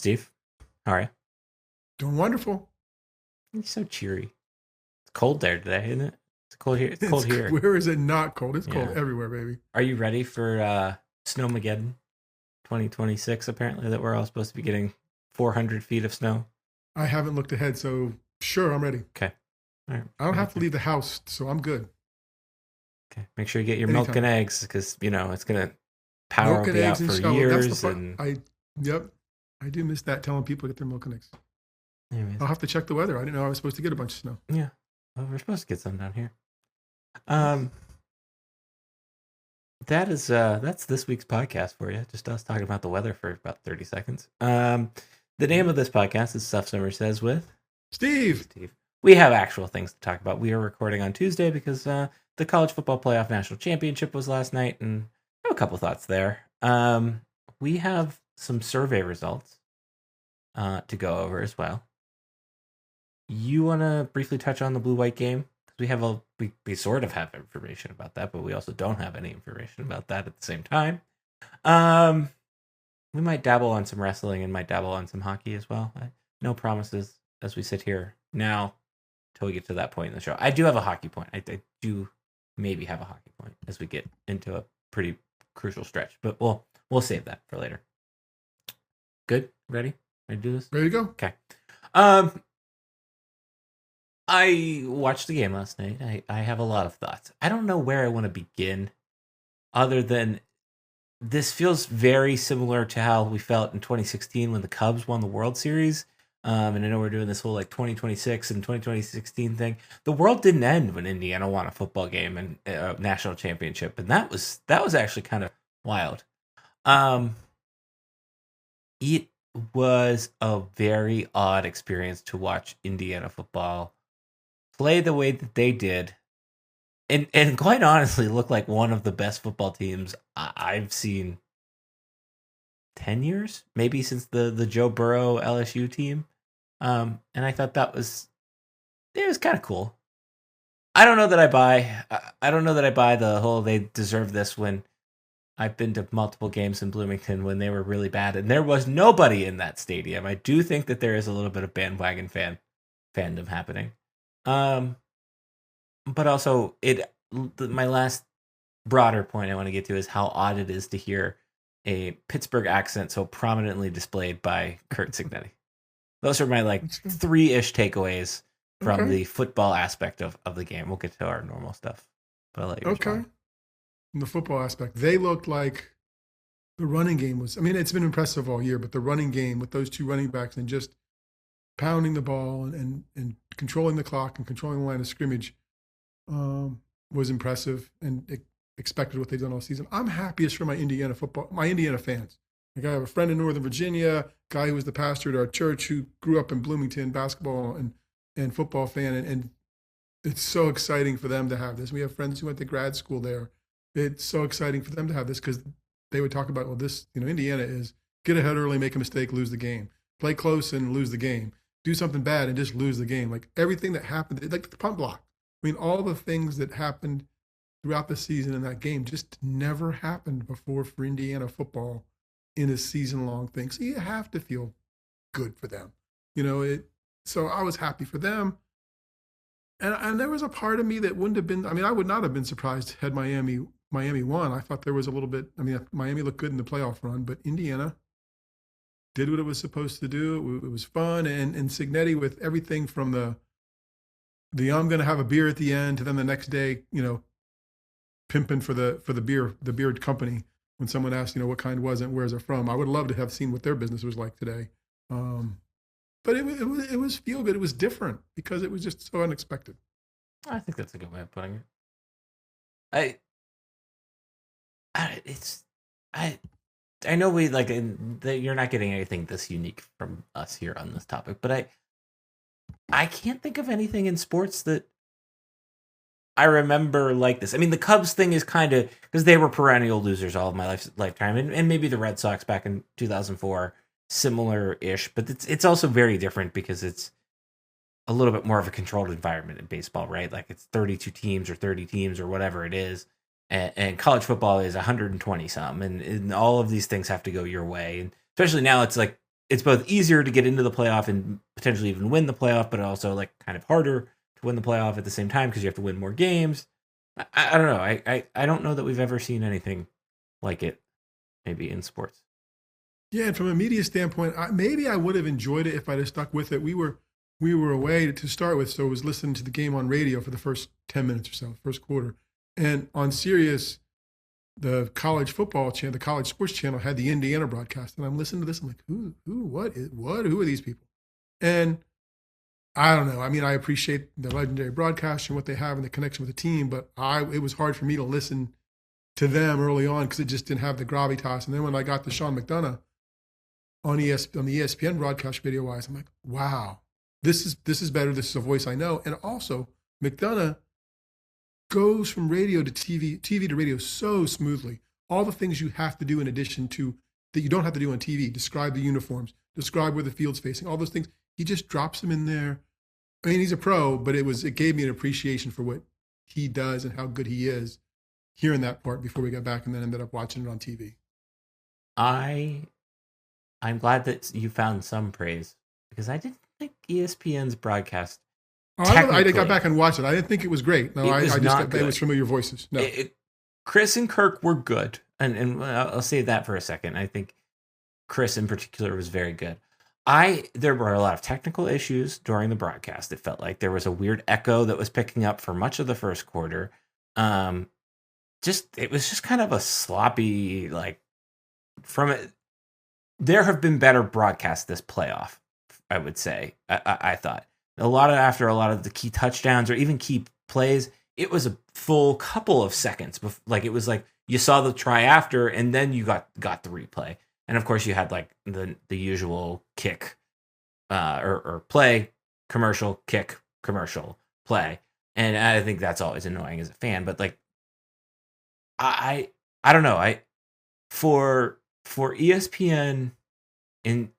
Steve. How are you? Doing wonderful. You're so cheery. It's cold there today, isn't it? It's cold here. It's cold here. Where is it not cold? It's cold Yeah. everywhere, baby. Are you ready for Snowmageddon 2026? Apparently, that we're all supposed to be getting 400 feet of snow. I haven't looked ahead, so sure, I'm ready. Okay. All right. I don't have to leave the house, so I'm good. Okay. Make sure you get your milk Anytime. and eggs because it's gonna power Milk will and be out eggs and for shovel. That's the years. part. And Yep. I do miss that telling people to get their milk and eggs. anyways, I'll have to check the weather. I didn't know I was supposed to get a bunch of snow. yeah. Well, we're supposed to get some down here. That's this week's podcast for you. Just us talking about the weather for about 30 seconds. The name of this podcast is Stuff Summer Says with Steve. We have actual things to talk about. We are recording on Tuesday because the college football playoff national championship was last night, and I have a couple thoughts there. We have some survey results to go over as well. You want to briefly touch on the blue-white game? Because we sort of have information about that, but we also don't have any information about that at the same time. We might dabble on some wrestling and might dabble on some hockey as well. No promises as we sit here now till we get to that point in the show. I do have a hockey point. I do maybe have a hockey point as we get into a pretty crucial stretch, but we'll save that for later. Good? Ready to do this? Ready to go? Okay. I watched the game last night. I have a lot of thoughts. I don't know where I want to begin other than this feels very similar to how we felt in 2016 when the Cubs won the World Series. And I know we're doing this whole 2026 and 2016 thing. The world didn't end when Indiana won a football game and a national championship. And that was actually kind of wild. It was a very odd experience to watch Indiana football play the way that they did, and quite honestly, look like one of the best football teams I've seen 10 years, maybe since the Joe Burrow LSU team. And I thought it was kind of cool. I don't know that I buy the whole they deserve this when I've been to multiple games in Bloomington when they were really bad and there was nobody in that stadium. I do think that there is a little bit of bandwagon fandom happening. But also my last broader point I want to get to is how odd it is to hear a Pittsburgh accent so prominently displayed by Kurt Cignetti. Those are my 3-ish takeaways from the football aspect of the game. We'll get to our normal stuff, but I'll let you respond. From the football aspect, they looked like the running game was, it's been impressive all year, but the running game with those two running backs and just pounding the ball and controlling the clock and controlling the line of scrimmage was impressive and expected what they've done all season. I'm happiest for my Indiana fans. Like I have a friend in Northern Virginia, guy who was the pastor at our church who grew up in Bloomington, basketball and football fan, and it's so exciting for them to have this. We have friends who went to grad school there. It's so exciting for them to have this because they would talk about, Indiana is get ahead early, make a mistake, lose the game. Play close and lose the game. Do something bad and just lose the game. Like everything that happened, like the punt block. All the things that happened throughout the season in that game just never happened before for Indiana football in a season-long thing. So you have to feel good for them. So I was happy for them. And there was a part of me that wouldn't have been, I would not have been surprised had Miami won. I thought there was a little bit, Miami looked good in the playoff run, but Indiana did what it was supposed to do. It was fun. And Cignetti with everything from the I'm going to have a beer at the end to then the next day, pimping for the beer company. When someone asked, what kind was it, where's it from? I would love to have seen what their business was like today. But it was feel good. It was different because it was just so unexpected. I think that's a good way of putting it. I know we you're not getting anything this unique from us here on this topic, but I can't think of anything in sports that I remember like this. The Cubs thing is kind of because they were perennial losers all of my lifetime, and maybe the Red Sox back in 2004, similar-ish, but it's also very different because it's a little bit more of a controlled environment in baseball, right? Like it's 32 teams or 30 teams or whatever it is. And college football is 120 something, and all of these things have to go your way. And especially now, it's like it's both easier to get into the playoff and potentially even win the playoff, but also like kind of harder to win the playoff at the same time because you have to win more games. I don't know. I don't know that we've ever seen anything like it, maybe in sports. Yeah, and from a media standpoint, maybe I would have enjoyed it if I'd have stuck with it. We were away to start with, so I was listening to the game on radio for the first 10 minutes or so, first quarter, and on Sirius, the college football channel, the college sports channel, had the Indiana broadcast, and I'm listening to this. I'm like, who are these people? And I don't know. I mean, I appreciate the legendary broadcast and what they have and the connection with the team, but it was hard for me to listen to them early on because it just didn't have the gravitas. And then when I got to Sean McDonough on the ESPN broadcast video wise, I'm like, wow, this is better. This is a voice I know. And also, McDonough goes from radio to TV to radio so smoothly. All the things you have to do in addition to that you don't have to do on TV, describe the uniforms, describe where the field's facing, all those things. He just drops them in there. I mean, he's a pro, but it gave me an appreciation for what he does and how good he is hearing that part before we got back and then ended up watching it on TV. I'm glad that you found some praise because I didn't think ESPN's broadcast. I got back and watched it. I didn't think it was great. No, it was familiar voices. No, Chris and Kirk were good, and I'll say that for a second. I think Chris in particular was very good. There were a lot of technical issues during the broadcast. It felt like there was a weird echo that was picking up for much of the first quarter. It was just kind of a sloppy, like, from it. There have been better broadcasts this playoff, I would say. I thought after a lot of the key touchdowns or even key plays, it was a full couple of seconds. Like, it was like you saw the try after, and then you got the replay. And of course, you had like the usual kick or play, commercial, kick, commercial, play. And I think that's always annoying as a fan. But like, I don't know. For ESPN in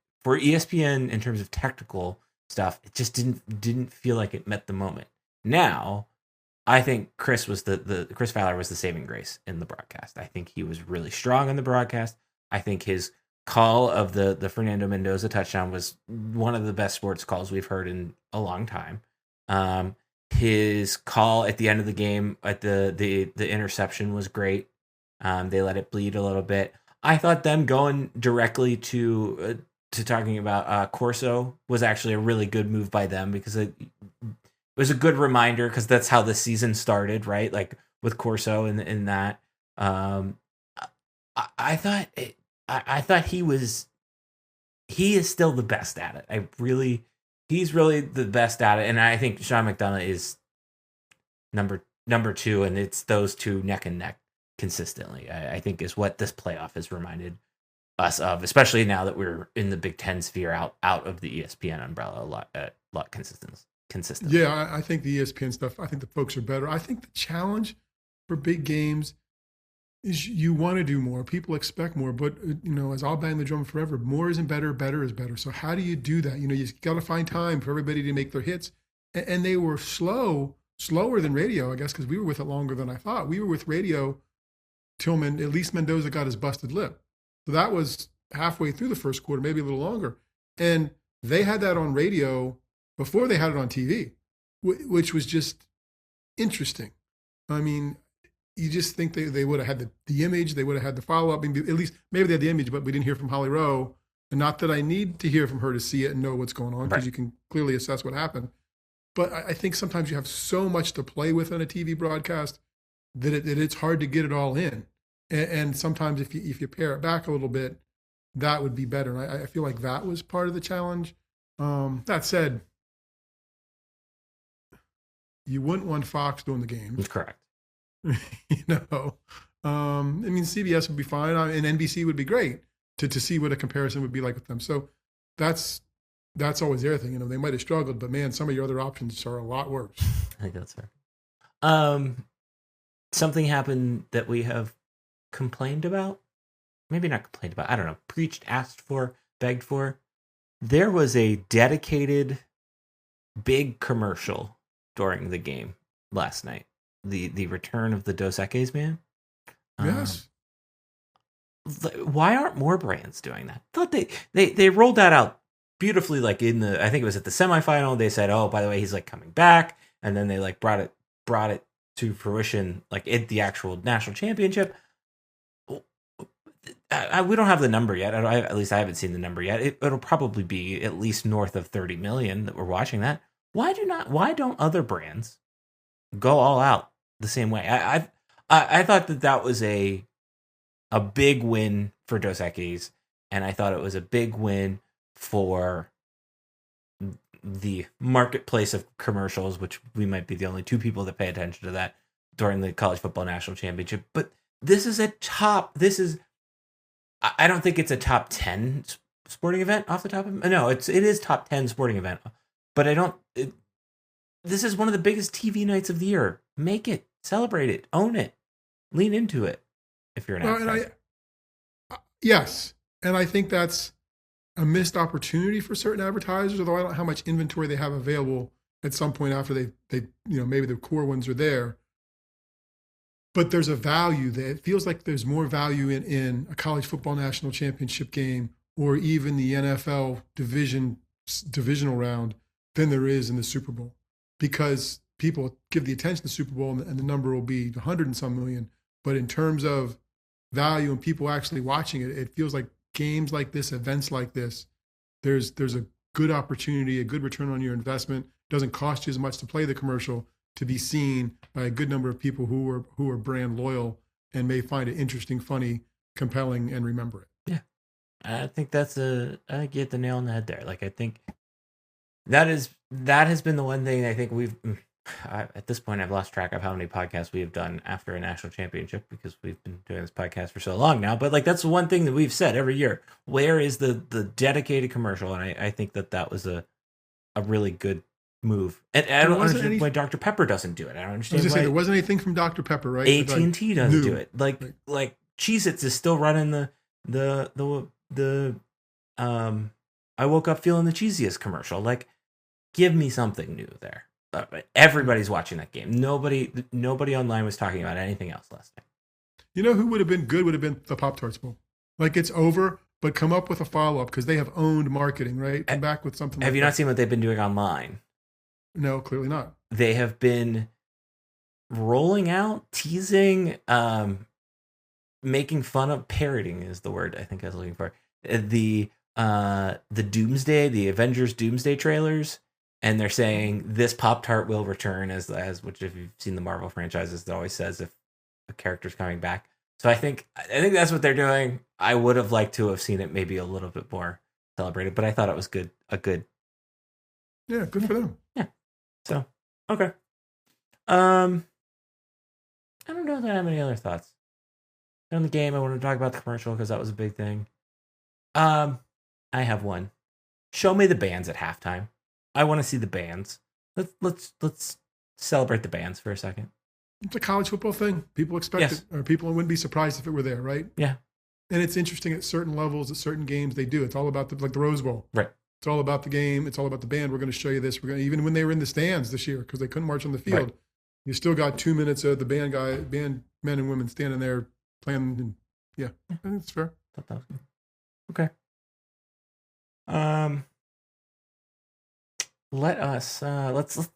terms of technical stuff, it just didn't feel like it met the moment. Now, I think Chris Fowler was the saving grace in the broadcast. I think he was really strong in the broadcast. I think his call of the Fernando Mendoza touchdown was one of the best sports calls we've heard in a long time. His call at the end of the game at the interception was great. They let it bleed a little bit. I thought them going directly to talking about Corso was actually a really good move by them because it was a good reminder because that's how the season started, right? Like with Corso and that. I thought he is still the best at it. He's really the best at it. And I think Sean McDonough is number two, and it's those two neck and neck consistently, I think is what this playoff has reminded us of, especially now that we're in the Big Ten sphere out of the ESPN umbrella a lot consistent. Yeah, I think the ESPN stuff, I think the folks are better. I think the challenge for big games is you want to do more. People expect more, but as I'll bang the drum forever, more isn't better, better is better. So how do you do that? You got to find time for everybody to make their hits. And they were slower than radio, I guess, because we were with it longer than I thought. We were with radio till at least Mendoza got his busted lip. So that was halfway through the first quarter, maybe a little longer. And they had that on radio before they had it on TV, which was just interesting. I mean, you just think they would have had the image, they would have had the follow-up. At least maybe they had the image, but we didn't hear from Holly Rowe. And not that I need to hear from her to see it and know what's going on, because you can clearly assess what happened. But I think sometimes you have so much to play with on a TV broadcast that it's hard to get it all in. And sometimes if you pare it back a little bit, that would be better. And I feel like that was part of the challenge. That said, you wouldn't want Fox doing the game. That's correct. I mean, CBS would be fine, and NBC would be great to see what a comparison would be like with them. So that's always their thing. They might have struggled, but man, some of your other options are a lot worse. I think that's fair. Something happened that we have complained about. Maybe not complained about. I don't know. Preached, asked for, begged for. There was a dedicated big commercial during the game last night. The return of the Dos Equis man. Yes. why aren't more brands doing that? I thought they rolled that out beautifully, like I think it was at the semifinal. They said, oh, by the way, he's like coming back, and then they like brought it to fruition like at the actual national championship. We don't have the number yet. At least I haven't seen the number yet. It'll probably be at least north of 30 million that we're watching that. Why don't other brands go all out the same way? I thought that was a big win for Dos Equis, and I thought it was a big win for the marketplace of commercials, which we might be the only two people that pay attention to that during the college football national championship. But this is I don't think it's a top 10 sporting event off the top of no, it is top 10 sporting event, but this is one of the biggest TV nights of the year. Make it, celebrate it, own it, lean into it. If you're an advertiser. Yes, and I think that's a missed opportunity for certain advertisers. Although I don't know how much inventory they have available at some point after they maybe the core ones are there. But there's a value there. It feels like there's more value in a college football national championship game or even the NFL divisional round than there is in the Super Bowl, because people give the attention to the Super Bowl and the number will be 100 and some million. But in terms of value and people actually watching it, it feels like games like this, events like this, there's a good opportunity, a good return on your investment. It doesn't cost you as much to play the commercial, to be seen by a good number of people who are brand loyal and may find it interesting, funny, compelling, and remember it. Yeah, I think I think you hit the nail on the head there. Like, I think that has been the one thing I think at this point I've lost track of how many podcasts we have done after a national championship, because we've been doing this podcast for so long now. But like, that's the one thing that we've said every year. Where is the dedicated commercial? And I think that was a really good move. And I don't understand why Dr. Pepper doesn't do it. I don't understand why there wasn't anything from Dr. Pepper, right? AT&T doesn't do it. Like Cheez-Its is still running the I woke up feeling the cheesiest commercial. Like, give me something new there. Everybody's watching that game. Nobody online was talking about anything else last night. You know who would have been good? Would have been the Pop-Tarts Bowl. Like, it's over, but come up with a follow-up, because they have owned marketing, right? Come back with something. Have you not seen what they've been doing online? No, clearly not. They have been rolling out, teasing, making fun of, parroting is the word I think I was looking for. The Doomsday, the Avengers Doomsday trailers, and they're saying this Pop-Tart will return as which, if you've seen the Marvel franchises, it always says if a character's coming back. So I think that's what they're doing. I would have liked to have seen it maybe a little bit more celebrated, but I thought it was good. Yeah, good for them. Yeah. So, okay. I don't know that I have any other thoughts on the game. I want to talk about the commercial because that was a big thing. I have one. Show me the bands at halftime. I want to see the bands. Let's celebrate the bands for a second. It's a college football thing. People expect it, or people wouldn't be surprised if it were there, right? Yeah. And it's interesting at certain levels, at certain games, they do. It's all about the Rose Bowl. Right. It's all about the game. It's all about the band. We're going to show you this. Even when they were in the stands this year, because they couldn't march on the field, right, you still got 2 minutes of the band men and women standing there playing. And yeah, I think it's fair. Thought that was good. Okay.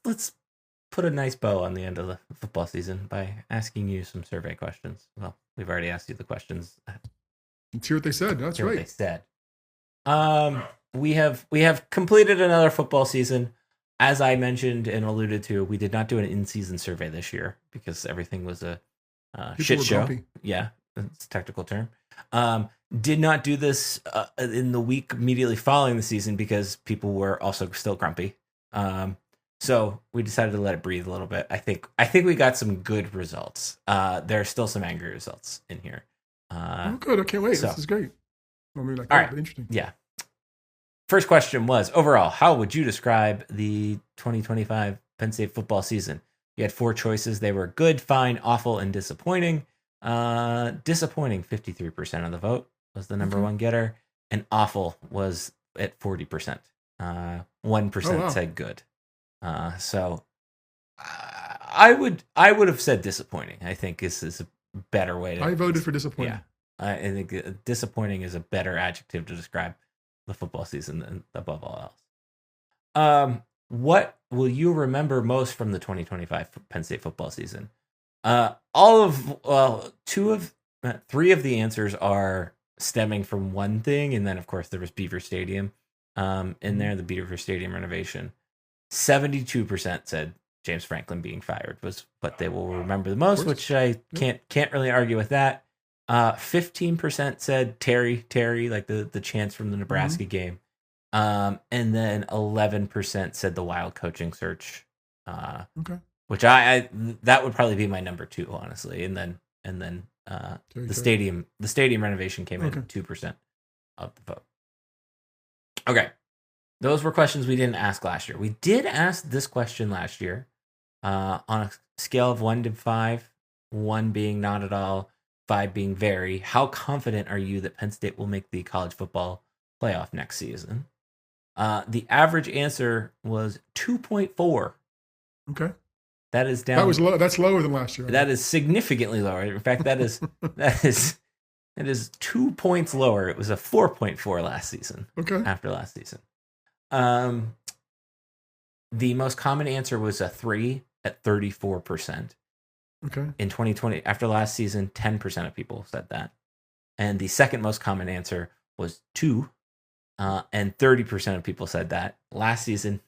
Let's put a nice bow on the end of the football season by asking you some survey questions. Well, we've already asked you the questions. Let's hear what they said. That's right. What they said. We have completed another football season. As I mentioned and alluded to, we did not do an in-season survey this year because everything was a shit show. Grumpy. Yeah, it's a technical term. Did not do this in the week immediately following the season because people were also still grumpy. So we decided to let it breathe a little bit. I think we got some good results. There are still some angry results in here. Good. I can't wait. This is great. I mean, like, all right. Interesting. Yeah. First question was, overall, how would you describe the 2025 Penn State football season? You had 4 choices. They were good, fine, awful, and disappointing. Disappointing, 53% of the vote was the number one getter, and awful was at 40%. 1% said good. So I would have said disappointing. I think is a better way to. I voted for disappointing. Yeah, I think disappointing is a better adjective to describe the football season than above all else. What will you remember most from the 2025 Penn State football season? Three of the answers are stemming from one thing, and then of course there was Beaver Stadium in there, the Beaver Stadium renovation. 72% said James Franklin being fired was what they will remember the most, which I can't really argue with that. 15% said Terry, like the chants from the Nebraska game. And then 11% said the wild coaching search. Which I that would probably be my number 2, honestly. And then the stadium renovation came in 2% of the vote. Okay. Those were questions we didn't ask last year. We did ask this question last year on a scale of 1 to 5, 1 being not at all, 5 being very. How confident are you that Penn State will make the college football playoff next season? The average answer was 2.4. Okay. That is down. That was low. That's lower than last year. That is significantly lower. In fact, that is 2 points lower. It was a 4.4 last season. Okay. After last season. The most common answer was a 3 at 34%. Okay. In 2020, after last season, 10% of people said that. And the second most common answer was 2, and 30% of people said that. Last season,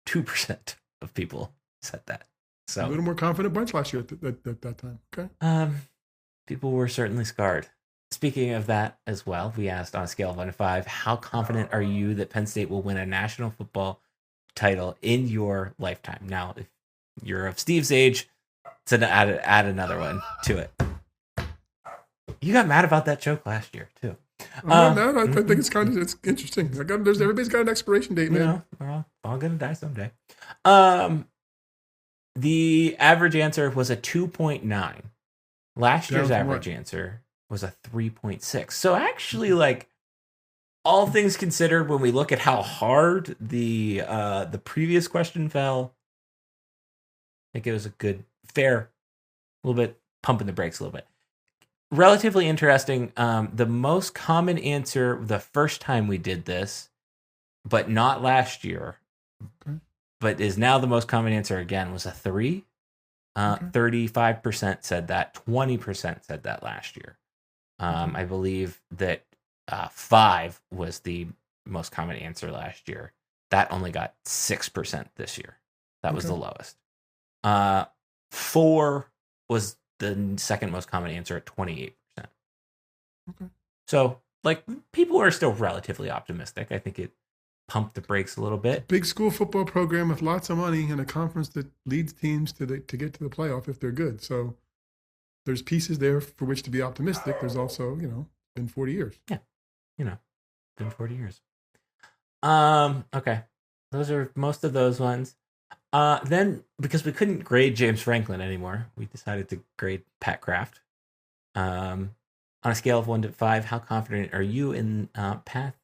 2% of people said that. So a little more confident bunch last year at that time. Okay. People were certainly scarred. Speaking of that as well, we asked on a scale of 1 to 5, how confident are you that Penn State will win a national football title in your lifetime? Now, if you're of Steve's age, to add another one to it. You got mad about that joke last year too. I think it's interesting. Everybody's got an expiration date, man. We're all gonna die someday. The average answer was a 2.9. Last year's average answer was a 3.6. So actually, like, all things considered, when we look at how hard the previous question fell, I think it was a good, fair, a little bit pumping the brakes a little bit. Relatively interesting. The most common answer the first time we did this, but not last year, but is now the most common answer again, was a 3. 35% said that. 20% said that last year. I believe that 5 was the most common answer last year. That only got 6% this year. That was the lowest. 4 was the second most common answer at 28%. Okay. So, like, people are still relatively optimistic. I think it pumped the brakes a little bit. Big school football program with lots of money and a conference that leads teams to get to the playoff if they're good. So there's pieces there for which to be optimistic. There's also, been 40 years. Yeah. Been 40 years. Okay. Those are most of those ones. Then, because we couldn't grade James Franklin anymore, we decided to grade Pat Kraft. On a scale of 1 to 5, how confident are you in Pat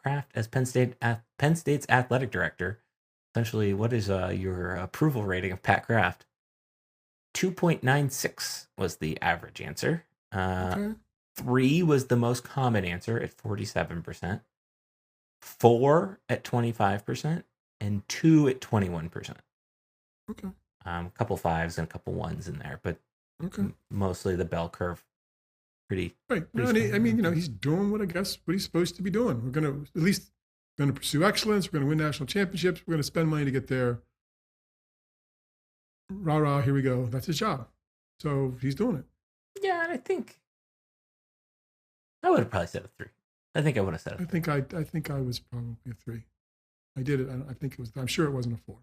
Kraft as Penn State's athletic director? Essentially, what is your approval rating of Pat Kraft? 2.96 was the average answer. 3 was the most common answer at 47%. 4 at 25%. And 2 at 21%. Okay. A couple 5s and a couple 1s in there, but mostly the bell curve. Pretty right. He's doing what he's supposed to be doing. We're gonna pursue excellence. We're gonna win national championships. We're gonna spend money to get there. Rah rah, here we go. That's his job. So he's doing it. Yeah, and I think I would have probably said a 3. I think I would have said a 3. I think I was probably a 3. I did it. I think it was. I'm sure it wasn't a 4.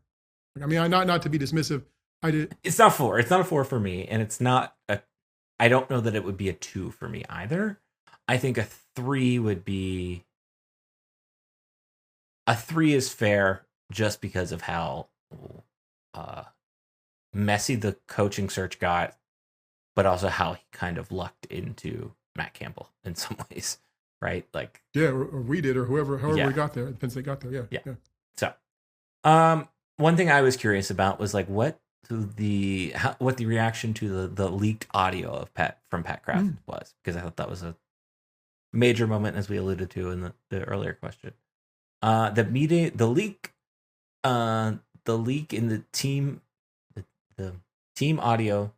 I mean, not to be dismissive. I did. It's not 4. It's not a 4 for me, and it's not a. I don't know that it would be a 2 for me either. I think a 3 would be. A 3 is fair just because of how messy the coaching search got, but also how he kind of lucked into Matt Campbell in some ways. Right, like or we did, or however we got there. Penn State got there, yeah. So, one thing I was curious about was like what the reaction to the leaked audio of Pat Kraft was, because I thought that was a major moment, as we alluded to in the earlier question. The leak in the team audio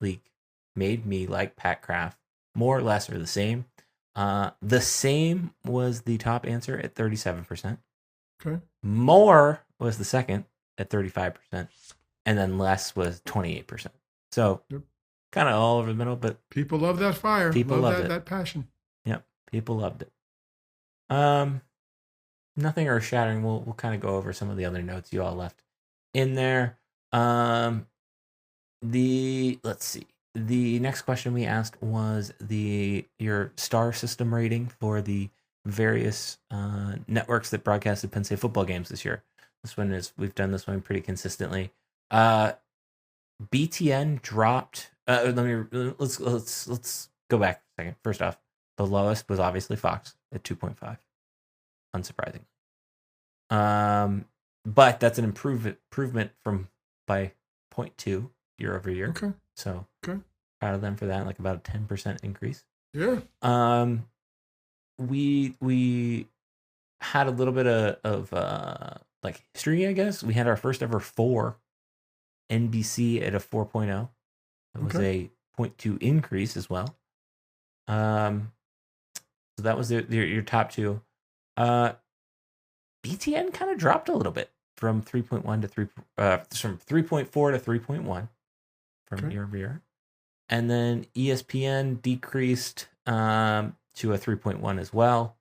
leak made me like Pat Kraft more or less or the same. The same was the top answer at 37%. Okay. More was the second at 35%. And then less was 28%. So kind of all over the middle, but people love that fire. People loved it. That passion. Yep. People loved it. Nothing earth shattering. We'll kind of go over some of the other notes you all left in there. Let's see. The next question we asked was your star system rating for the various networks that broadcasted Penn State football games this year. We've done this one pretty consistently. BTN dropped. Let's go back a second. First off, the lowest was obviously Fox at 2.5, unsurprising. But that's an improvement by 0.2 year over year. Okay. So proud of them for that, like about a 10% increase. Yeah. We had a little bit of like history, I guess. We had our first ever 4 NBC at a 4.0. It was a 0.2 increase as well. So that was your top 2. BTN kind of dropped a little bit from 3.1 to 3 from 3.4 to 3.1 from year over year. And then ESPN decreased to a 3.1 as well.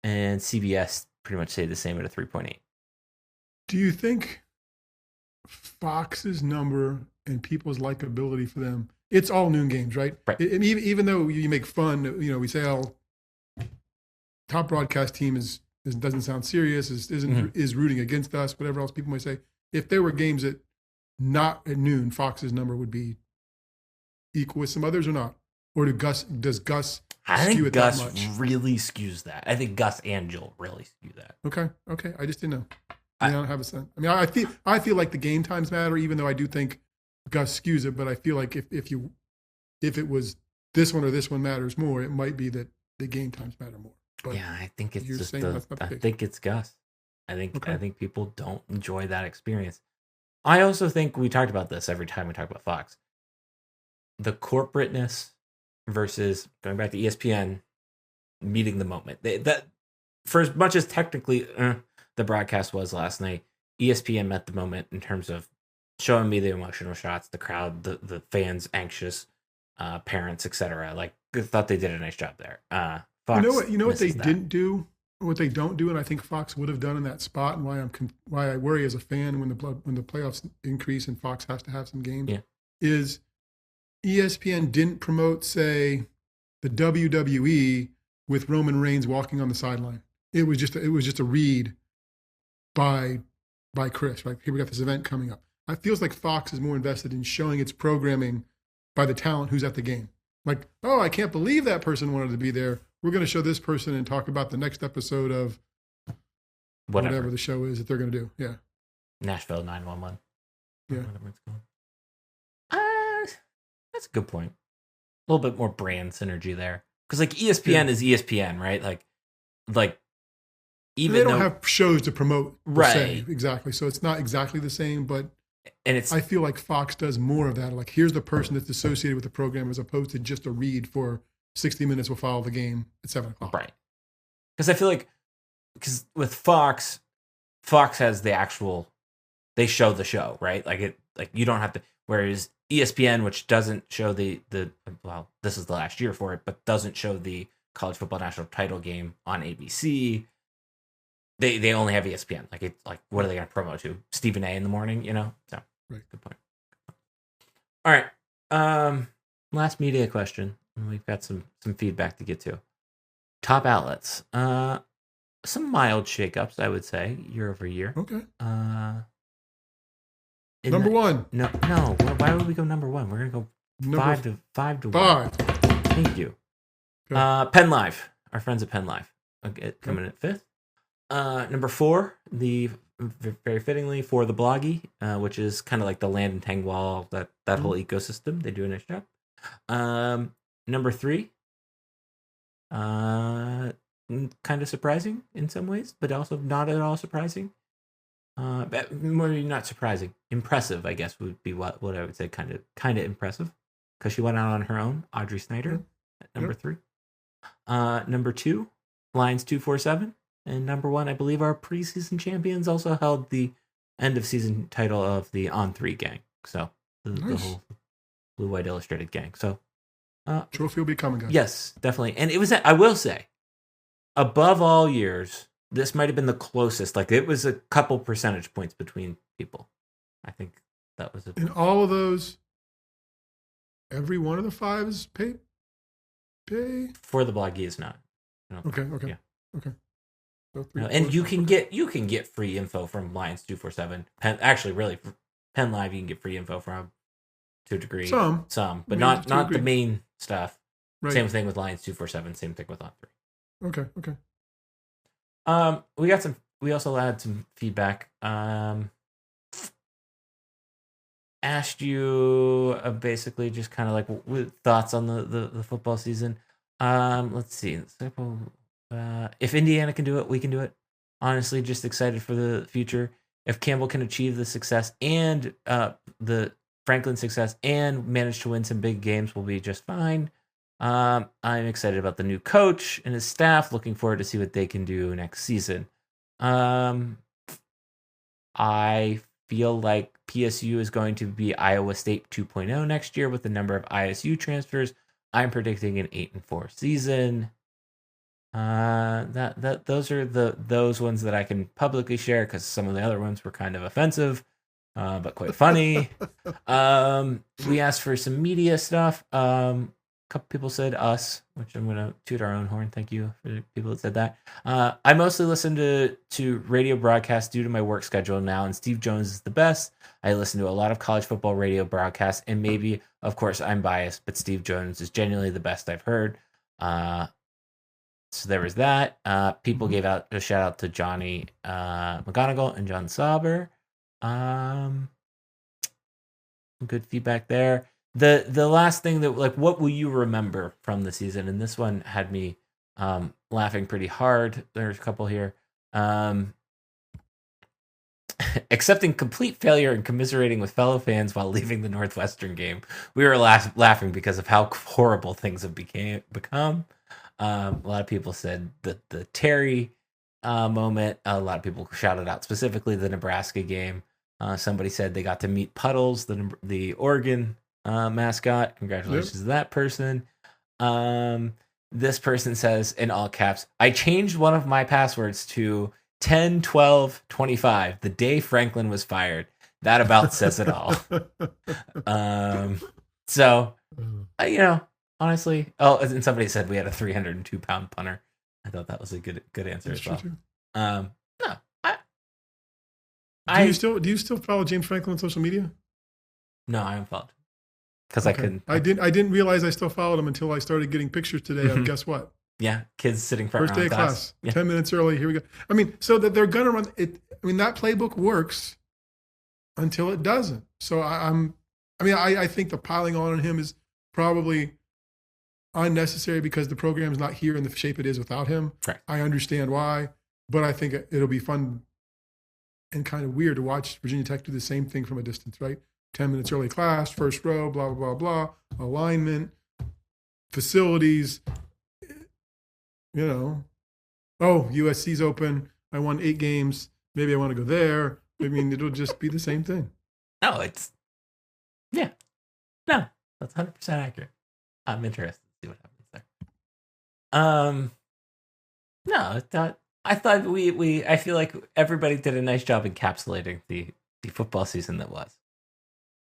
And CBS pretty much stayed the same at a 3.8. Do you think Fox's number and people's likability for them, it's all noon games, right? Right. And even though you make fun, we say, oh, top broadcast team doesn't sound serious, is rooting against us, whatever else people might say. If there were games not at noon, Fox's number would be equal with some others or not? Or does Gus skew it that much? I think Gus really skews that. I think Gus and Joel really skew that. Okay. I just didn't know. I don't have a sense. I mean, I feel like the game times matter, even though I do think Gus skews it. But I feel like if it was this one or this one matters more, it might be that the game times matter more. But yeah, I think it's just I think it's Gus. I think people don't enjoy that experience. I also think we talked about this every time we talk about Fox. The corporateness versus going back to ESPN meeting the moment. That for as much as technically the broadcast was last night, ESPN met the moment in terms of showing me the emotional shots, the crowd, the fans anxious, parents, etc. Like, I thought they did a nice job there. Fox you know what they that. didn't do, what they don't do, and I think Fox would have done in that spot, and why I worry as a fan when the playoffs increase and Fox has to have some games, is ESPN didn't promote, say, the WWE with Roman Reigns walking on the sideline. It was just a read by Chris. Right, here we got this event coming up. It feels like Fox is more invested in showing its programming by the talent who's at the game. Like, oh, I can't believe that person wanted to be there. We're going to show this person and talk about the next episode of whatever the show is that they're going to do. Yeah. Nashville 911. Yeah. Whatever it's called. That's a good point. A little bit more brand synergy there. Because like ESPN is ESPN, right? Like even they don't have shows to promote, right? Se, exactly. So it's not exactly the same, but I feel like Fox does more of that. Like, here's the person that's associated with the program, as opposed to just a read for 60 minutes. We'll follow the game at 7:00. Right. Because I feel like with Fox has the actual, they show the show, right? Like you don't have to. Whereas ESPN, which doesn't show the this is the last year for it, but doesn't show the college football national title game on ABC. They only have ESPN. Like what are they going to promote to? Stephen A in the morning, So right. Good point. All right. Last media question. We've got some feedback to get to. Top outlets. Some mild shakeups, I would say, year over year. Okay. Number one. No. Why would we go number one? We're gonna go 5 to 1. 5. Thank you. Okay. Penn Live. Our friends at Penn Live. Okay, coming in at 5th. Number 4, very fittingly, for the Bloggy, which is kind of like the Land and Tangwall, that whole ecosystem. They do a nice job. Number 3, Kind of surprising in some ways, but also not at all surprising. But maybe not surprising. Impressive, I guess, would be what I would say. Kind of impressive, because she went out on her own. Audrey Snyder at number 3. Number 2, Lions 247, and number 1, I believe our preseason champions also held the end of season title of the On 3 gang. So the whole Blue White Illustrated gang. So trophy will be coming, guys. Yes, definitely. And it was, I will say, above all years, this might have been the closest. Like, it was a couple percentage points between people. I think that was in all of those. Every one of the 5 is paid. For the blog, he is not. Okay. Yeah. Okay. So and you can get free info from Lions 247. Actually, really, Penn Live you can get free info from to a degree. Some, but not the main stuff. Right. Same thing with Lions 247. Same thing with On 3. Okay. We also had some feedback. Asked you basically just kind of like thoughts on the football season. Let's see. If Indiana can do it, we can do it. Honestly, just excited for the future. If Campbell can achieve the success and the Franklin success and manage to win some big games, we'll be just fine. I'm excited about the new coach and his staff. Looking forward to see what they can do next season. I feel like PSU is going to be Iowa State 2.0 next year with the number of ISU transfers. I'm predicting an 8-4 season. Those are those ones that I can publicly share, because some of the other ones were kind of offensive, but quite funny. We asked for some media stuff. A couple people said us, which I'm going to toot our own horn. Thank you for the people that said that. I mostly listen to radio broadcasts due to my work schedule now, and Steve Jones is the best. I listen to a lot of college football radio broadcasts, and maybe, of course, I'm biased, but Steve Jones is genuinely the best I've heard. So there was that. People gave out a shout out to Johnny McGonigal and John Sauber. Good feedback there. The last thing that, like, what will you remember from the season? And this one had me laughing pretty hard. There's a couple here. Accepting complete failure and commiserating with fellow fans while leaving the Northwestern game. We were laughing because of how horrible things have become. A lot of people said that the Terry moment. A lot of people shouted out specifically the Nebraska game. Somebody said they got to meet Puddles, the Oregon mascot. Congratulations to that person. This person says in all caps, I changed one of my passwords to 10, 12, 25 the day Franklin was fired. That about says it all. So, honestly, and somebody said we had a 302-pound punter. I thought that was a good answer as well. No, do you still follow James Franklin on social media? No, I haven't followed because I couldn't. I didn't realize I still followed him until I started getting pictures today of guess what? Yeah, kids sitting front first day of class. 10 minutes early. Here we go. I mean, so that they're gonna run it. I mean, that playbook works until it doesn't. So I think the piling on him is probably unnecessary because the program's not here in the shape it is without him. Right. I understand why, but I think it'll be fun and kind of weird to watch Virginia Tech do the same thing from a distance, right? 10 minutes early class, first row, blah, blah, blah, blah, alignment, facilities, USC's open. I won 8 games. Maybe I want to go there. I mean, it'll just be the same thing. No, that's 100% accurate. I'm interested to see what happens there. I thought I feel like everybody did a nice job encapsulating the football season that was.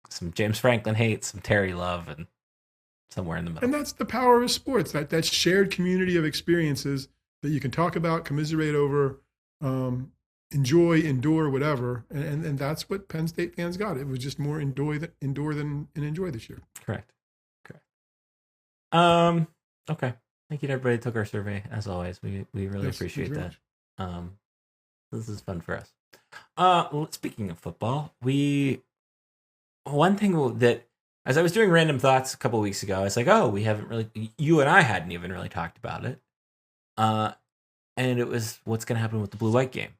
Some James Franklin hate, some Terry love, and somewhere in the middle. And that's the power of sports, that shared community of experiences that you can talk about, commiserate over, enjoy, endure, whatever. And that's what Penn State fans got. It was just more endure than enjoy this year. Correct. Okay. Thank you to everybody who took our survey. As always, we really appreciate that. This is fun for us. Speaking of football, one thing that, as I was doing random thoughts a couple of weeks ago, I was like, we haven't really, you and I hadn't even really talked about it. Uh, and it was what's going to happen with the blue-white game.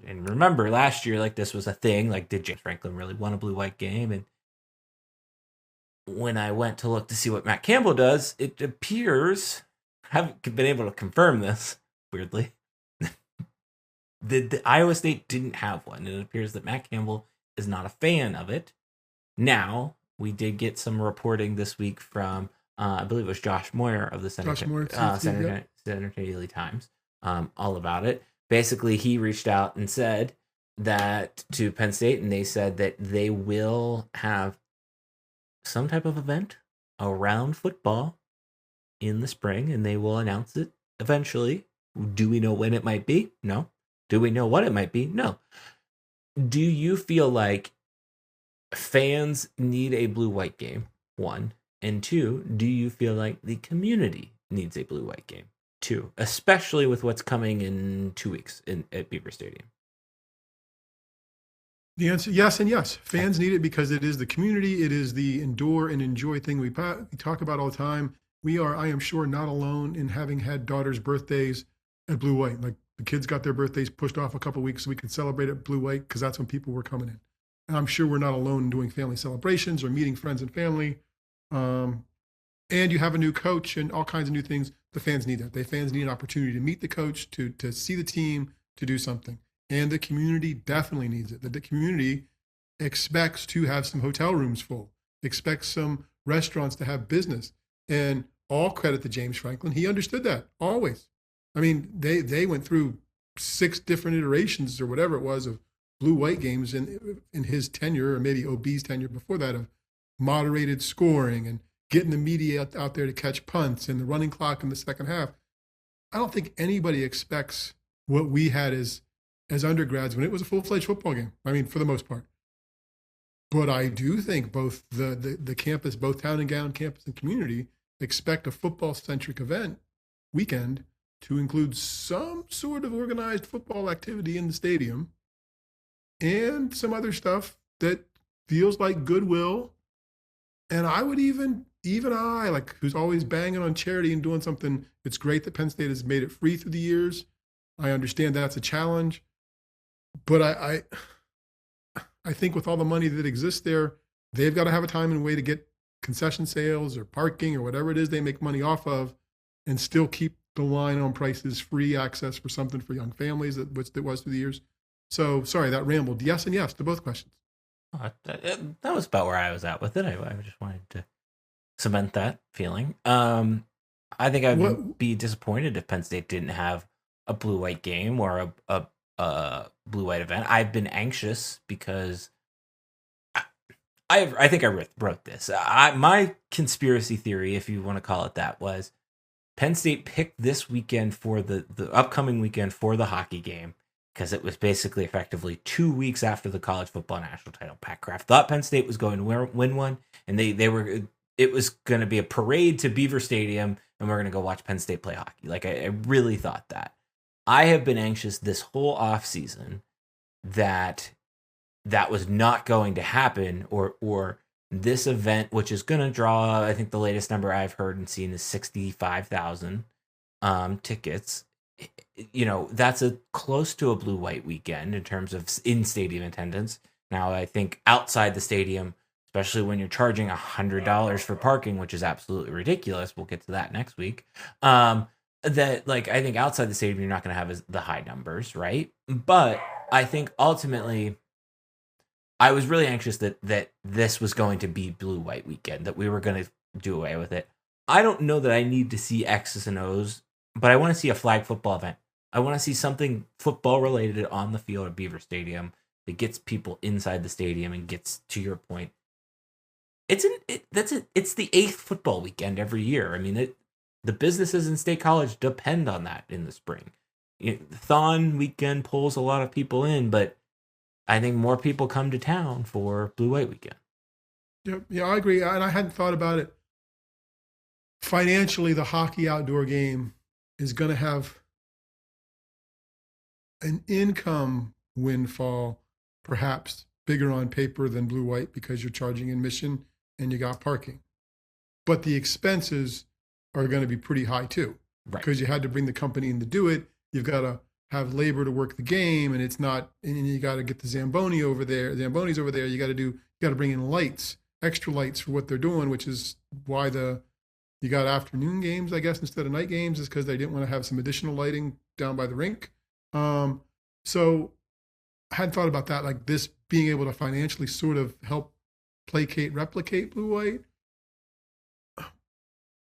And remember, last year, like, this was a thing. Like, did James Franklin really want a blue-white game? And when I went to look to see what Matt Campbell does, it appears, I haven't been able to confirm this, weirdly, the Iowa State didn't have one. It appears that Matt Campbell is not a fan of it. Now, we did get some reporting this week from, I believe it was Josh Moyer of the Senator Daily Times, all about it. Basically, he reached out and said that to Penn State, and they said that they will have some type of event around football in the spring, and they will announce it eventually. Do we know when it might be? No. Do we know what it might be? No. Do you feel like fans need a blue-white game? One. And two, do you feel like the community needs a blue-white game? Two. Especially with what's coming in 2 weeks at Beaver Stadium. The answer, yes and yes. Fans need it because it is the community. It is the endure and enjoy thing we talk about all the time. We are, I am sure, not alone in having had daughters' birthdays at Blue White. Like, the kids got their birthdays pushed off a couple of weeks so we could celebrate at Blue White because that's when people were coming in. And I'm sure we're not alone in doing family celebrations or meeting friends and family. And you have a new coach and all kinds of new things. The fans need that. The fans need an opportunity to meet the coach, to see the team, to do something. And the community definitely needs it. The community expects to have some hotel rooms full, expects some restaurants to have business. And all credit to James Franklin. He understood that always. I mean, they went through 6 different iterations or whatever it was of blue-white games in his tenure, or maybe OB's tenure before that, of moderated scoring and getting the media out there to catch punts and the running clock in the second half. I don't think anybody expects what we had as undergrads when it was a full-fledged football game. I mean, for the most part. But I do think both the campus, both town and gown campus and community, expect a football-centric event weekend to include some sort of organized football activity in the stadium and some other stuff that feels like goodwill. And I would even I, like, who's always banging on charity and doing something, it's great that Penn State has made it free through the years. I understand that's a challenge. But I think with all the money that exists there, they've got to have a time and way to get concession sales or parking or whatever it is they make money off of, and still keep the line on prices, free access for something for young families that was through the years. So sorry, that rambled. Yes and yes to both questions. That was about where I was at with it. I just wanted to cement that feeling. I think I'd be disappointed if Penn State didn't have a blue-white game or a blue-white event. I've been anxious because I think I wrote this. My conspiracy theory, if you want to call it that, was Penn State picked this weekend for the upcoming weekend for the hockey game because it was basically effectively 2 weeks after the college football national title. Pat Kraft thought Penn State was going to win one, and it was going to be a parade to Beaver Stadium, and we're going to go watch Penn State play hockey. Like, I really thought that. I have been anxious this whole offseason that was not going to happen, or this event, which is going to draw, I think the latest number I've heard and seen is 65,000 tickets. You know, that's close to a blue-white weekend in terms of in-stadium attendance. Now, I think outside the stadium, especially when you're charging $100 for parking, which is absolutely ridiculous. We'll get to that next week. That, like, I think outside the stadium, you're not going to have the high numbers, right? But I think ultimately, I was really anxious that this was going to be blue-white weekend, that we were going to do away with it. I don't know that I need to see X's and O's, but I want to see a flag football event. I want to see something football-related on the field at Beaver Stadium that gets people inside the stadium and gets, to your point, it's the 8th football weekend every year. I mean, the businesses in State College depend on that in the spring. Thon weekend pulls a lot of people in, but I think more people come to town for blue-white weekend. Yeah, I agree. And I hadn't thought about it. Financially, the hockey outdoor game is going to have an income windfall, perhaps bigger on paper than blue-white because you're charging admission and you got parking. But the expenses are going to be pretty high too. Right. because you had to bring the company in to do it. You've got to have labor to work the game, and it's not. And you got to get the Zambonis over there. You got to bring in lights, extra lights for what they're doing, which is why you got afternoon games, I guess, instead of night games, is because they didn't want to have some additional lighting down by the rink. So I hadn't thought about that, like this being able to financially sort of help replicate blue white.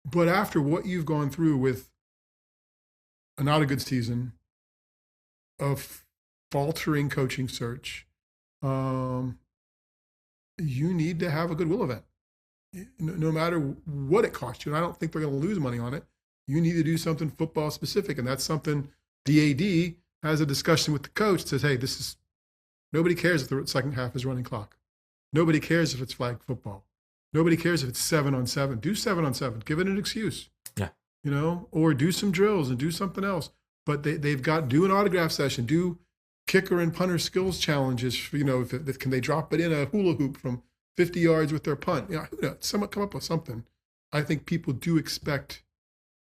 But after what you've gone through with not a good season, a faltering coaching search, you need to have a goodwill event, no matter what it costs you. And I don't think they're going to lose money on it. You need to do something football specific, and that's something the AD has a discussion with the coach. Says, hey, nobody cares if the second half is running clock. Nobody cares if it's flag football. Nobody cares if it's 7-on-7. Do 7-on-7. Give it an excuse. Yeah. Or do some drills and do something else. But they've got, do an autograph session, do kicker and punter skills challenges. Can they drop it in a hula hoop from 50 yards with their punt? Someone come up with something. I think people do expect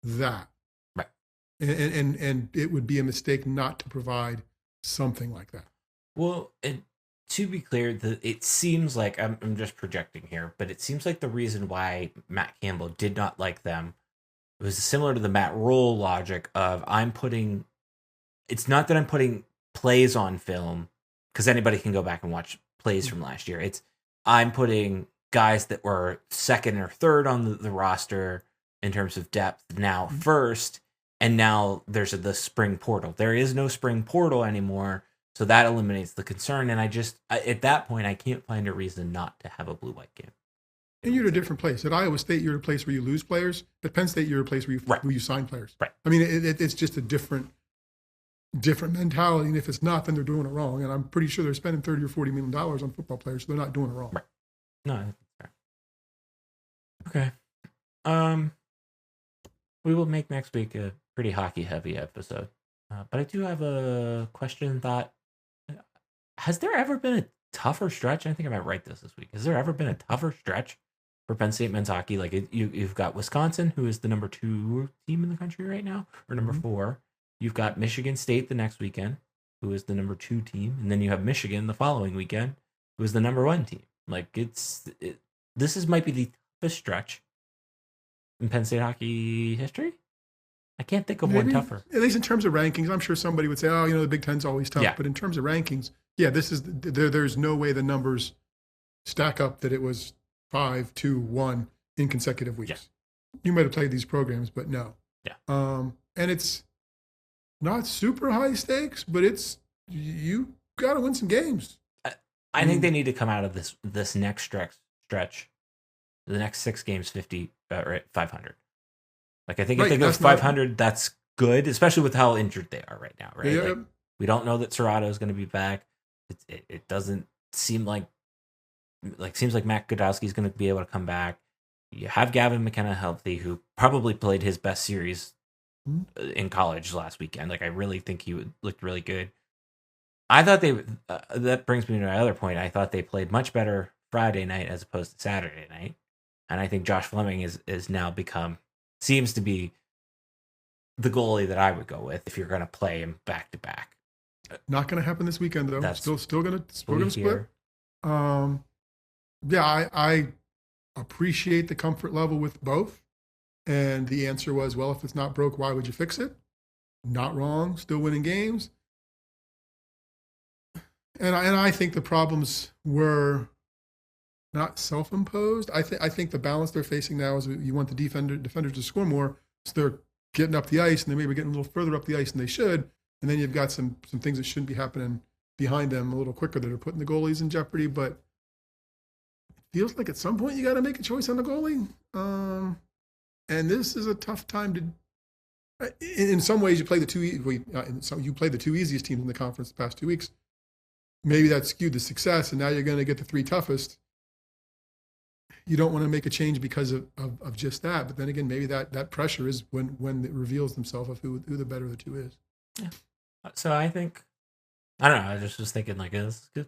that. Right. And it would be a mistake not to provide something like that. Well, and to be clear, it seems like, I'm just projecting here, but it seems like the reason why Matt Campbell did not like them was similar to the Matt Rule logic of it's not that I'm putting plays on film, because anybody can go back and watch plays from last year. It's I'm putting guys that were second or third on the roster in terms of depth now first, and now there's the spring portal. There is no spring portal anymore. So that eliminates the concern, and at that point, I can't find a reason not to have a blue-white game. And you're at a different place. At Iowa State, you're at a place where you lose players. At Penn State, you're at a place where you sign players. Right. I mean, it's just a different mentality, and if it's not, then they're doing it wrong. And I'm pretty sure they're spending $30 or $40 million on football players, so they're not doing it wrong. Right. No, I think that's fair. Okay. We will make next week a pretty hockey-heavy episode. But I do have a question thought. Has there ever been a tougher stretch? I think I might write this week. Has there ever been a tougher stretch for Penn State men's hockey? Like you've got Wisconsin, who is the number 2 team in the country right now, or number 4. You've got Michigan State the next weekend, who is the number 2 team, and then you have Michigan the following weekend, who is the number 1 team. Like might be the toughest stretch in Penn State hockey history. I can't think of one tougher. At least in terms of rankings, I'm sure somebody would say, the Big Ten's always tough. Yeah. But in terms of rankings, there's no way the numbers stack up that it was 5-2-1 in consecutive weeks. Yeah. You might have played these programs, but no. Yeah. And it's not super high stakes, but you got to win some games. I think they need to come out of this next stretch, the next 6 games, 500. Like, I think if they go 500, that's good, especially with how injured they are right now, right? Yeah. Like, we don't know that Serrato is going to be back. It doesn't seem seems like Matt Godowski is going to be able to come back. You have Gavin McKenna healthy, who probably played his best series in college last weekend. Like, I really think he looked really good. I thought that brings me to my other point. I thought they played much better Friday night as opposed to Saturday night. And I think Josh Fleming is now seems to be the goalie that I would go with if you're going to play him back to back. Not going to happen this weekend, though. That's still going to split. I appreciate the comfort level with both. And the answer was, well, if it's not broke, why would you fix it? Not wrong. Still winning games. And I think the problems were not self-imposed. I think the balance they're facing now is you want the defenders to score more, so they're getting up the ice, and they maybe getting a little further up the ice than they should. And then you've got some things that shouldn't be happening behind them a little quicker that are putting the goalies in jeopardy. But it feels like at some point you got to make a choice on the goalie. And this is a tough time to. In some ways, you play the two easiest teams in the conference the past 2 weeks. Maybe that skewed the success, and now you're going to get the 3 toughest. You don't want to make a change because of just that. But then again, maybe that pressure is when it reveals themselves of who the better of the 2 is. Yeah. So I think, I don't know. I just was thinking it's good.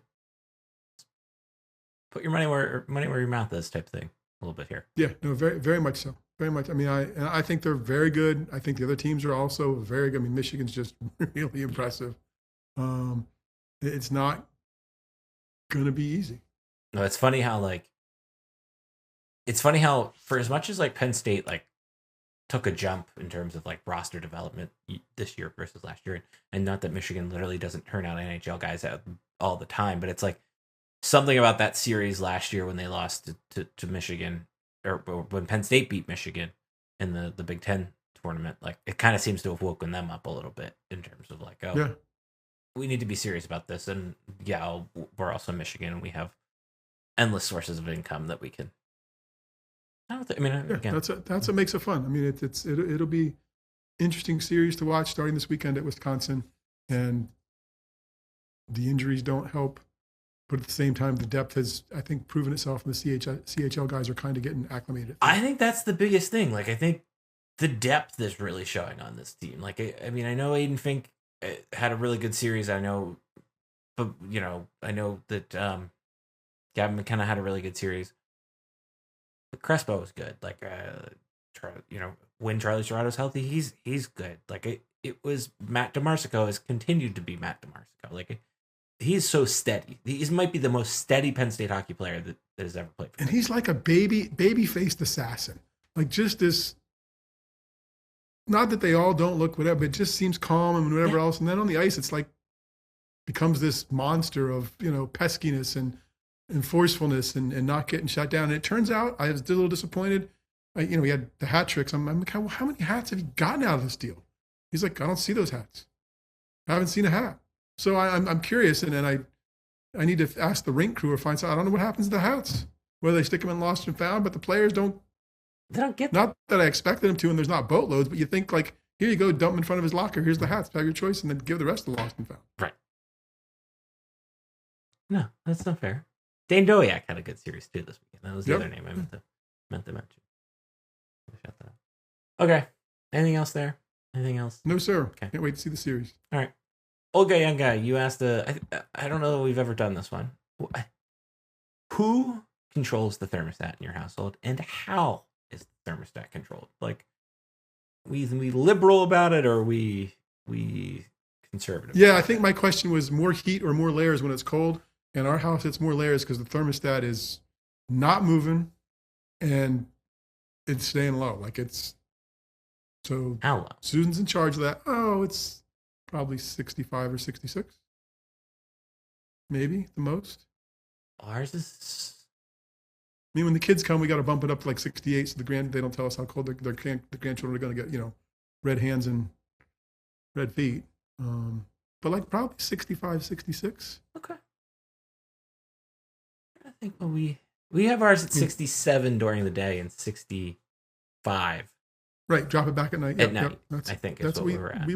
Put your money where your mouth is, type thing. A little bit here. Yeah. No. Very very much so. very much. I mean, I think they're very good. I think the other teams are also very good. I mean, Michigan's just really impressive. Um, it's not going to be easy. No, it's funny how for as much as like Penn State like took a jump in terms of like roster development this year versus last year, and not that Michigan literally doesn't turn out NHL guys out all the time, but it's like something about that series last year when they lost to Michigan, or when Penn State beat Michigan in the Big Ten tournament, like it kind of seems to have woken them up a little bit in terms of like, oh, Yeah. we need to be serious about this. And yeah, we're also Michigan, and we have endless sources of income that we can. Again, That's what makes it fun. I mean, it'll be interesting series to watch starting this weekend at Wisconsin, and the injuries don't help. But at the same time, the depth has, I think, proven itself, and the CHL guys are kind of getting acclimated. I think that's the biggest thing. Like, I think the depth is really showing on this team. Like, I know Aiden Fink had a really good series. I know, but I know that Gavin McKenna had a really good series. But Crespo was good. Like, when Charlie Serrato's healthy, he's good. Like, it was Matt DeMarsico has continued to be Matt DeMarsico. Like, he's so steady. He might be the most steady Penn State hockey player that has ever played. And he's like a baby-faced assassin. Like just this. Not that they all don't look whatever, but it just seems calm and whatever else. And then on the ice, it's like becomes this monster of peskiness and forcefulness and not getting shut down. And it turns out I was a little disappointed. He had the hat tricks. I'm like, how many hats have you gotten out of this deal? He's like, I don't see those hats. I haven't seen a hat. So I'm curious, and I need to ask the rink crew or find out. I don't know what happens to the hats. Whether they stick them in lost and found, but the players don't. They don't get them. Not that I expected them to, and there's not boatloads, but you think like, here you go, dump them in front of his locker. Here's the hats. Have your choice, and then give the rest of the lost and found. Right. No, that's not fair. Dane Dowiak had a good series too this weekend. That was the other name I meant to mention. Shut that up. Okay. Anything else there? Anything else? No, sir. Okay. Can't wait to see the series. All right. Old guy, young guy. You asked I don't know that we've ever done this one. Who controls the thermostat in your household, and how is the thermostat controlled? Like, we liberal about it, or we conservative? Yeah, I think my question was more heat or more layers when it's cold. In our house, it's more layers because the thermostat is not moving and it's staying low. Like it's so. How low? Susan's in charge of that. Oh, it's probably 65 or 66, maybe the most. Ours is. I mean, when the kids come, we got to bump it up to like 68. So they don't tell us how cold the grandchildren are going to get. Red hands and red feet. But like probably 65, 66. Okay. I think we have ours at 67 during the day and 65. Right, drop it back at night. At night, I think that's what we were at. We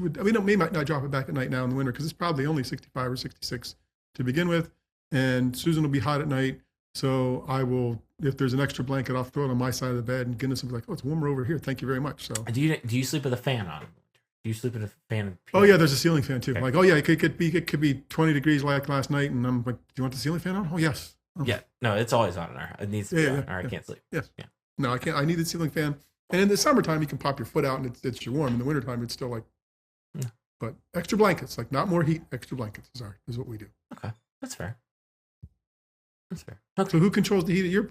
might not drop it back at night now in the winter because it's probably only 65 or 66 to begin with. And Susan will be hot at night. So I will, if there's an extra blanket, I'll throw it on my side of the bed, and Guinness will be like, oh, it's warmer over here. Thank you very much. So do you sleep with a fan on? Do you sleep with a fan? Oh yeah, there's a ceiling fan too. Okay. Like, oh yeah, it could be 20 degrees like last night, and I'm like, do you want the ceiling fan on? Oh yes. Oh. Yeah, no, it's always on in our. It needs to be on, or I can't sleep. Yes. Yeah. No, I can't. I need the ceiling fan. And in the summertime, you can pop your foot out, and it's warm. In the wintertime, it's still like. Yeah. But extra blankets, like not more heat, extra blankets is what we do. Okay, that's fair. That's fair. Okay. So who controls the heat at your?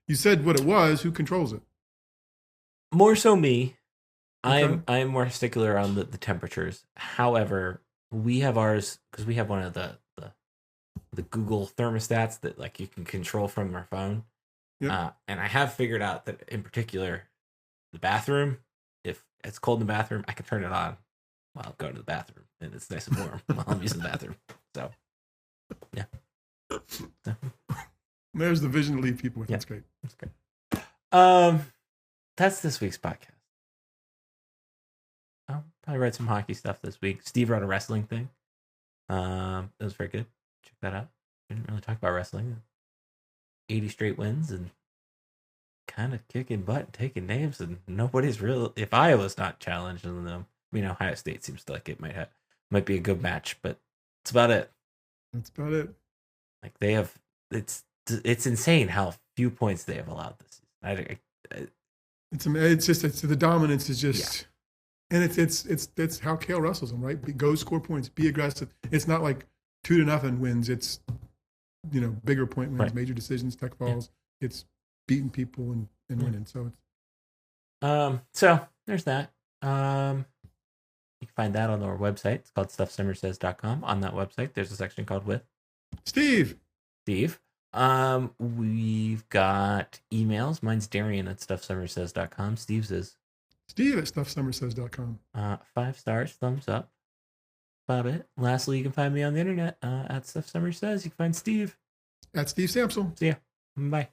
You said what it was. Who controls it? More so me. Okay. I am more particular on the temperatures. However, we have ours because we have one of the Google thermostats that like you can control from our phone. Yep. And I have figured out that in particular, the bathroom, if it's cold in the bathroom, I can turn it on while I'm going to the bathroom, and it's nice and warm while I'm using the bathroom. So, yeah. So. There's the vision to leave people with. Yeah. That's great. That's great. That's this week's podcast. I'll probably read some hockey stuff this week. Steve wrote a wrestling thing. It was very good. Check that out. Didn't really talk about wrestling. 80 straight wins and kind of kicking butt and taking names, and nobody's real. If Iowa's not challenging them, Ohio State seems like it might be a good match, but that's about it. That's about it. Like they have, it's insane how few points they have allowed this season. It's the dominance is just, and it's how Kale wrestles them, right? Go score points, be aggressive. It's not like 2-0 wins. It's bigger point wins, Right. major decisions, tech falls. It's beating people and winning. So so there's that. You can find that on our website. It's called stuffsummersays.com. On that website, there's a section called With Steve. We've got emails. Mine's Darian at stuffsummersays.com. Steve's is Steve at stuffsummersays.com. 5 stars, thumbs up. About it. Lastly, you can find me on the internet at Stuff Summer Says. You can find Steve At Steve Samsel. See ya. Bye.